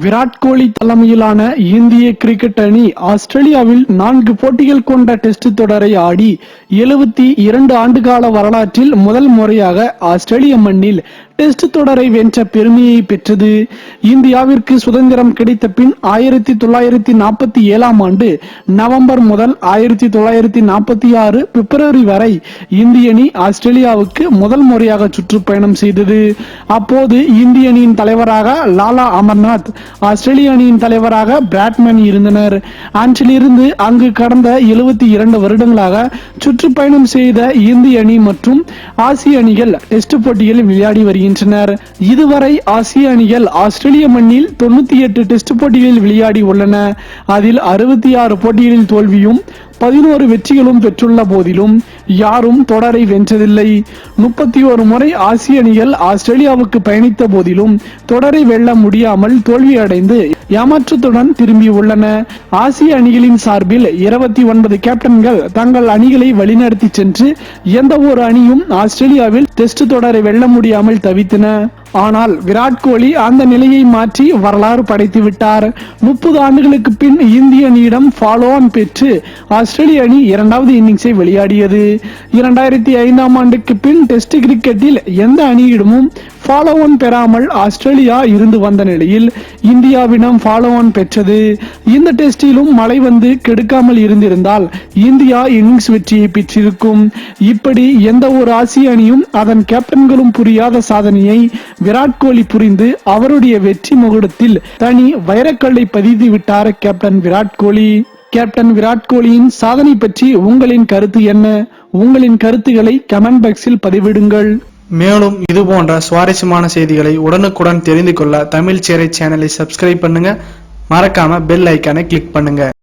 விராட் கோலி தலைமையிலான இந்திய கிரிக்கெட் அணி ஆஸ்திரேலியாவில் 4 போட்டிகள் கொண்ட டெஸ்ட் தொடரை ஆடி 72 ஆண்டுகால வரலாற்றில் முதல் முறையாக ஆஸ்திரேலிய மண்ணில் டெஸ்ட் தொடரை வென்ற பெருமையை பெற்றது. இந்தியாவிற்கு சுதந்திரம் கிடைத்த பின் 1947 ஆண்டு நவம்பர் முதல் 1946 பிப்ரவரி வரை இந்திய அணி ஆஸ்திரேலியாவுக்கு முதல் முறையாக சுற்றுப்பயணம் செய்தது. அப்போது இந்திய அணியின் தலைவராக லாலா அமர்நாத், ஆஸ்திரேலிய அணியின் தலைவராக பிராட்மேன் இருந்தனர். அன்றிலிருந்து அங்கு கடந்த 72 வருடங்களாக சுற்றுப்பயணம் செய்த இந்திய அணி மற்றும் ஆசிய அணிகள் டெஸ்ட் போட்டிகளில் விளையாடி வருகின்றனர். இதுவரை ஆசிய அணிகள் ஆஸ்திரேலிய மண்ணில் 98 டெஸ்ட் போட்டிகளில் விளையாடி உள்ளன. அதில் 66 போட்டிகளில் தோல்வியும் 11 வெற்றிகளும் பெற்றுள்ள போதிலும் யாரும் தொடரை வென்றதில்லை. 31 முறை ஆசிய அணிகள் ஆஸ்திரேலியாவுக்கு பயணித்த போதிலும் தொடரை வெல்ல முடியாமல் தோல்வியடைந்து ஏமாற்றத்துடன் திரும்பியுள்ளன. ஆசிய அணிகளின் சார்பில் 29 கேப்டன்கள் தங்கள் அணிகளை வழிநடத்தி சென்று எந்த ஒரு அணியும் ஆஸ்திரேலியாவில் டெஸ்ட் தொடரை வெல்ல முடியாமல் தவித்தன. ஆனால் விராட் கோலி அந்த நிலையை மாற்றி வரலாறு படைத்து விட்டார். 30 ஆண்டுகளுக்கு பின் இந்திய அணியிடம் ஃபாலோ ஆன் பெற்று ஆஸ்திரேலிய அணி 2வது இன்னிங்ஸை விளையாடியது. 2005 ஆண்டுக்கு பின் டெஸ்ட் கிரிக்கெட்டில் எந்த அணியிடமும் ஃபாலோ ஆன் பெறாமல் ஆஸ்திரேலியா இருந்து வந்த நிலையில் இந்தியாவிடம் ஃபாலோ ஆன் பெற்றது. இந்த டெஸ்டிலும் மழை வந்து கெடுக்காமல் இருந்திருந்தால் இந்தியா இன்னிங்ஸ் வெற்றியை பெற்றிருக்கும். இப்படி எந்த ஒரு ஆசிய அணியும் அதன் கேப்டன்களும் புரியாத சாதனையை விராட் கோலி புரிந்து அவருடைய வெற்றி முகூர்த்தத்தில் தனி வைரக்கல்லை பதித்து விட்டார் கேப்டன் விராட் கோலி. கேப்டன் விராட் கோலியின் சாதனை பற்றி உங்களின் கருத்து என்ன? உங்களின் கருத்துக்களை கமெண்ட் பாக்ஸில் பதிவிடுங்கள். மேலும் இது போன்ற சுவாரஸ்யமான செய்திகளை உடனுக்குடன் தெரிந்து கொள்ள தமிழ் சேரை சேனலை சப்ஸ்கிரைப் பண்ணுங்க. மறக்காம பெல் ஐக்கானை கிளிக் பண்ணுங்க.